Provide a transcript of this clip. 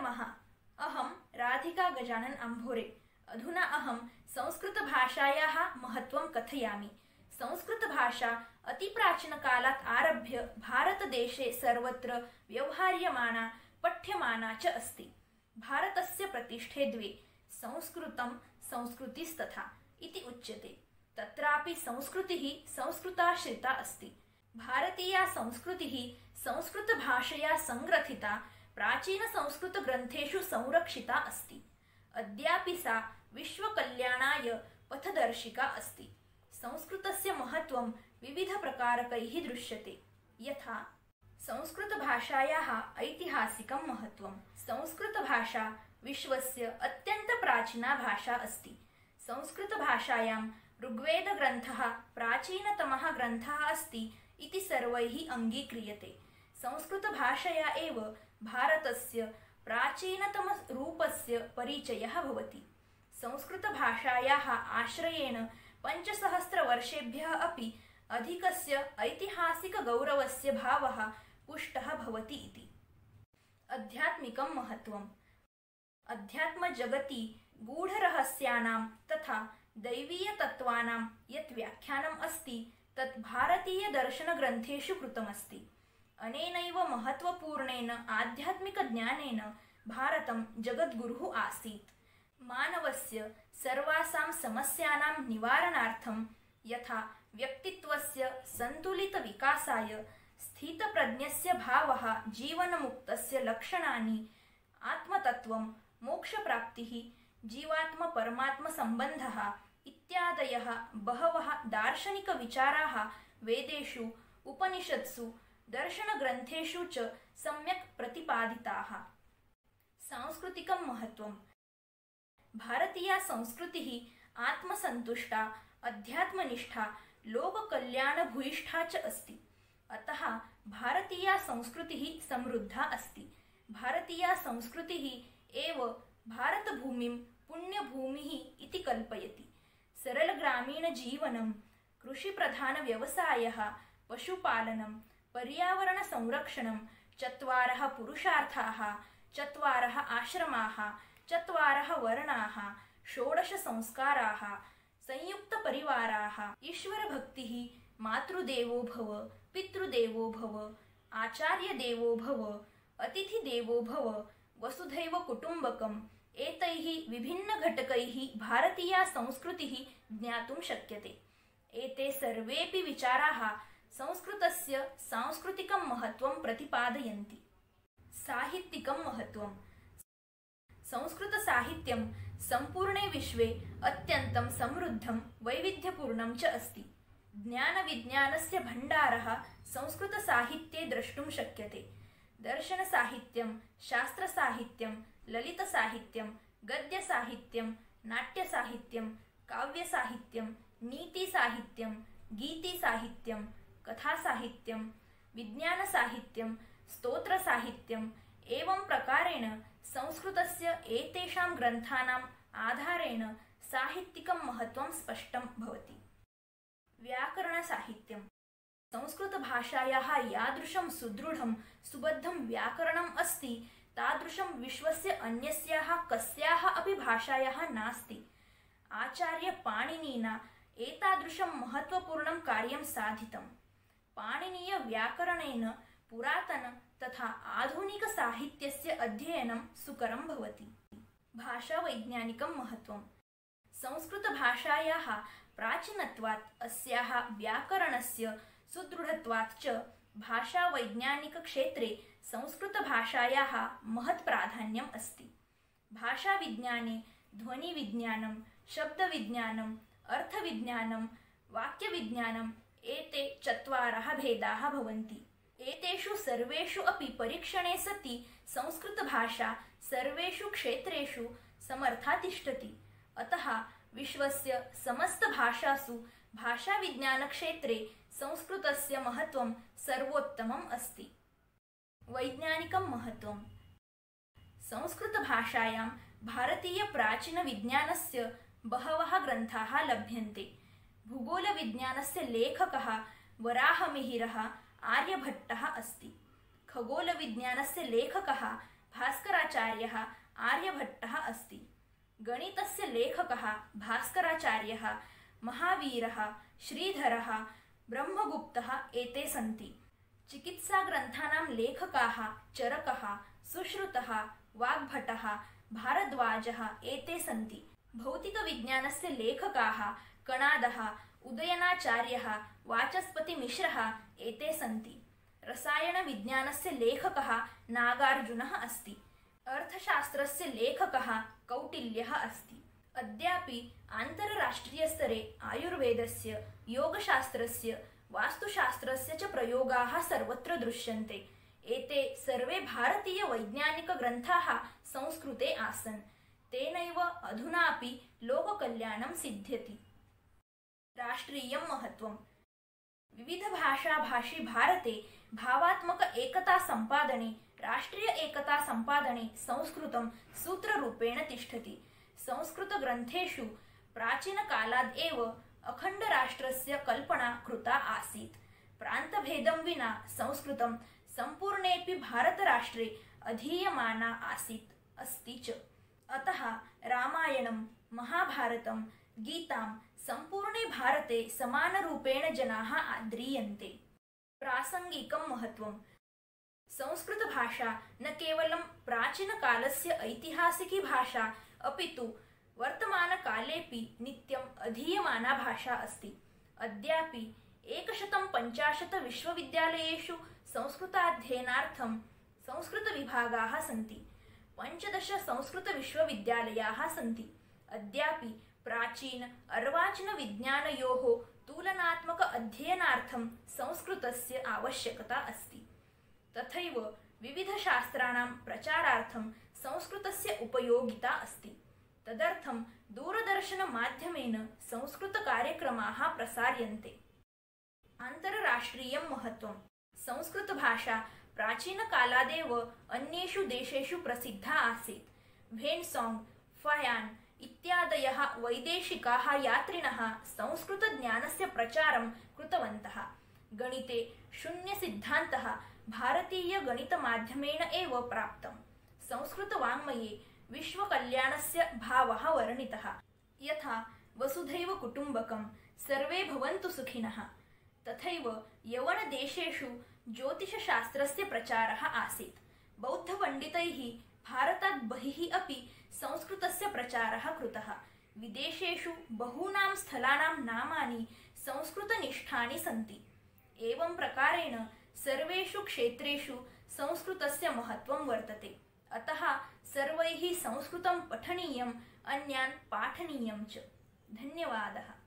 नमः। अहं राधिका गजानन अम्भोरे। अधुना अहं संस्कृतभाषायाः महत्त्वं कथयामि। संस्कृतभाषा अतिप्राचीनकालात् आरभ्य भारतदेशे सर्वत्र व्यवहार्यमाणा पठ्यमाना च अस्ति। भारतस्य प्रतिष्ठे द्वे, संस्कृतं संस्कृतिस्तथा इति उच्यते। तत्रापि संस्कृतिः संस्कृताश्रिता अस्ति। भारतीया संस्कृतिः संस्कृतभाषया संग्रथिता प्राचीनसंस्कृतग्रन्थेषु संरक्षिता अस्ति। अद्यापि सा विश्वकल्याणाय पथदर्शिका अस्ति। संस्कृतस्य महत्त्वं विविधप्रकारकैः दृश्यते, यथा संस्कृतभाषायाः ऐतिहासिकं महत्त्वं। संस्कृतभाषा विश्वस्य अत्यन्तप्राचीना भाषा अस्ति। संस्कृतभाषायां ऋग्वेदग्रन्थः प्राचीनतमः ग्रन्थः अस्ति इति सर्वैः अङ्गीक्रियते। संस्कृतभाषया एव भारतस्य प्राचीनतमरूपस्य परिचयः भवति। संस्कृतभाषायाः आश्रयेण 5,000 वर्षेभ्यः अपि अधिकस्य ऐतिहासिकगौरवस्य भावः पुष्टः भवति इति। आध्यात्मिकं महत्त्वम्। अध्यात्मजगति गूढरहस्यानां तथा दैवीयतत्त्वानां यत् व्याख्यानम् अस्ति तत् भारतीयदर्शनग्रन्थेषु कृतमस्ति। अनेनैव महत्त्वपूर्णेन आध्यात्मिकज्ञानेन भारतं जगद्गुरुः आसीत्। मानवस्य सर्वासां समस्यानां निवारणार्थं यथा व्यक्तित्वस्य सन्तुलितविकासाय स्थितप्रज्ञस्य भावः, जीवनमुक्तस्य लक्षणानि, आत्मतत्त्वं, मोक्षप्राप्तिः, जीवात्मपरमात्मसम्बन्धः इत्यादयः बहवः दार्शनिकविचाराः वेदेषु, उपनिषत्सु, दर्शनग्रन्थेषु च सम्यक् प्रतिपादिताः। सांस्कृतिकं महत्त्वम्। भारतीया संस्कृतिः आत्मसन्तुष्टा, अध्यात्मनिष्ठा, लोककल्याणभूयिष्ठा च अस्ति। अतः भारतीया संस्कृतिः समृद्धा अस्ति। भारतीया संस्कृतिः एव भारतभूमिं पुण्यभूमिः इति कल्पयति। सरलग्रामीणजीवनं, कृषिप्रधानव्यवसायः, पशुपालनं, पर्यावरणसंरक्षणं, 4 पुरुषार्थाः, 4 आश्रमाः, 4 वर्णाः, 16 संस्काराः, संयुक्तपरिवाराः, ईश्वरभक्तिः, मातृदेवो भव, पितृदेवो भव, आचार्यदेवो भव, अतिथिदेवो भव, वसुधैव कुटुम्बकम् एतैः विभिन्नघटकैः भारतीया संस्कृतिः ज्ञातुं शक्यते। एते सर्वेपि विचाराः संस्कृतस्य सांस्कृतिकं महत्त्वं प्रतिपादयन्ति। साहित्यिकं महत्त्वम्। संस्कृतसाहित्यं सम्पूर्णे विश्वे अत्यन्तं समृद्धं वैविध्यपूर्णं च अस्ति। ज्ञानविज्ञानस्य भण्डारः संस्कृतसाहित्ये द्रष्टुं शक्यते। दर्शनसाहित्यं, शास्त्रसाहित्यं, ललितसाहित्यं, गद्यसाहित्यं, नाट्यसाहित्यं, काव्यसाहित्यं, नीतिसाहित्यं, गीतिसाहित्यं, कथासाहित्यं, विज्ञानसाहित्यं, स्तोत्रसाहित्यम् एवं प्रकारेण संस्कृतस्य एतेषां ग्रन्थानाम् आधारेण साहित्यिकं महत्त्वं स्पष्टं भवति। व्याकरणसाहित्यं। संस्कृतभाषायाः यादृशं सुदृढं सुबद्धं व्याकरणम् अस्ति तादृशं विश्वस्य अन्यस्याः कस्याः अपि भाषायाः नास्ति। आचार्यपाणिनिना एतादृशं महत्त्वपूर्णं कार्यं साधितं। पाणिनीयव्याकरणेन पुरातन तथा आधुनिकसाहित्यस्य अध्ययनं सुकरं भवति। भाषावैज्ञानिकं महत्त्वम्। संस्कृतभाषायाः प्राचीनत्वात् अस्याः व्याकरणस्य सुदृढत्वात् च भाषावैज्ञानिकक्षेत्रे संस्कृतभाषायाः महत्प्राधान्यम् अस्ति। भाषाविज्ञाने ध्वनिविज्ञानं, शब्दविज्ञानं, अर्थविज्ञानं, वाक्यविज्ञानम् एते 4 भेदाः भवन्ति। एतेषु सर्वेषु अपि परीक्षणे सति संस्कृतभाषा सर्वेषु क्षेत्रेषु समर्था तिष्ठति। अतः विश्वस्य समस्तभाषासु भाषाविज्ञानक्षेत्रे संस्कृतस्य महत्त्वं सर्वोत्तमम् अस्ति। वैज्ञानिकं महत्त्वम्। संस्कृतभाषायां भारतीयप्राचीनविज्ञानस्य बहवः ग्रन्थाः लभ्यन्ते। भूगोलविज्ञानस्य लेखकः वराहमिहिरः आर्यभट्टः अस्ति। खगोलविज्ञानस्य लेखकः भास्कराचार्यः आर्यभट्टः अस्ति। गणितस्य लेखकः भास्कराचार्यः, महावीरः, श्रीधरः, ब्रह्मगुप्तः एते सन्ति। चिकित्साग्रन्थानां लेखकाः चरकः, सुश्रुतः, वाग्भटः, भारद्वाजः एते सन्ति। भौतिकविज्ञानस्य लेखकाः कणादः, उदयनाचार्यः, वाचस्पतिमिश्रः एते सन्ति। रसायनविज्ञानस्य लेखकः नागार्जुनः अस्ति। अर्थशास्त्रस्य लेखकः कौटिल्यः अस्ति। अद्यापि आन्तरराष्ट्रीयस्तरे आयुर्वेदस्य, योगशास्त्रस्य, वास्तुशास्त्रस्य च प्रयोगाः सर्वत्र दृश्यन्ते। एते सर्वे भारतीयवैज्ञानिकग्रन्थाः संस्कृते आसन्। तेनैव अधुनापि लोककल्याणं सिद्ध्यति। राष्ट्रीयं महत्त्वम्। विविधभाषाभाषी भारते भावात्मक एकता सम्पादने, राष्ट्रीय एकता सम्पादने संस्कृतं सूत्ररूपेण तिष्ठति। संस्कृतग्रन्थेषु प्राचीनकालाद् एव अखण्डराष्ट्रस्य कल्पना कृता आसीत्। प्रान्तभेदं विना संस्कृतं सम्पूर्णेऽपि भारतराष्ट्रे अधीयमाना आसीत् अस्ति च। अतः रामायणं, महाभारतं, गीतां सम्पूर्णे भारते समानरूपेण जनाः आद्रीयन्ते। प्रासङ्गिकं महत्त्वम्। संस्कृतभाषा न केवलं प्राचीनकालस्य ऐतिहासिकी भाषा, अपि तु वर्तमानकालेऽपि नित्यम् अधीयमाना भाषा अस्ति। अद्यापि 150 विश्वविद्यालयेषु संस्कृताध्ययनार्थं संस्कृतविभागाः सन्ति। 15 संस्कृतविश्वविद्यालयाः सन्ति। अद्यापि प्राचीन अर्वाचीनविज्ञानयोः तुलनात्मक अध्ययनार्थं संस्कृतस्य आवश्यकता अस्ति। तथैव विविधशास्त्राणां प्रचारार्थं संस्कृतस्य उपयोगिता अस्ति। तदर्थं दूरदर्शनमाध्यमेन संस्कृतकार्यक्रमाः प्रसार्यन्ते। आन्तरराष्ट्रीयं महत्त्वम्। संस्कृतभाषा प्राचीनकालादेव अन्येषु देशेषु प्रसिद्धा आसीत्। भेन्साङ्ग्, फयान् इत्यादयः वैदेशिकाः यात्रिणः संस्कृतज्ञानस्य प्रचारं कृतवन्तः। गणिते शून्यसिद्धान्तः भारतीयगणितमाध्यमेन एव प्राप्तम्। संस्कृतवाङ्मये विश्वकल्याणस्य भावः वर्णितः। यथा वसुधैव कुटुम्बकं, सर्वे भवन्तु सुखिनः। तथैव यवनदेशेषु ज्योतिषशास्त्रस्य प्रचारः आसीत्। बौद्धपण्डितैः भारतात् बहिः अपि संस्कृतस्य प्रचारः कृतः। विदेशेषु बहूनां स्थलानां नामानि संस्कृतनिष्ठानि सन्ति। एवं प्रकारेण सर्वेषु क्षेत्रेषु संस्कृतस्य महत्त्वं वर्तते। अतः सर्वैः संस्कृतं पठनीयम्, अन्यान् पाठनीयं च। धन्यवादः।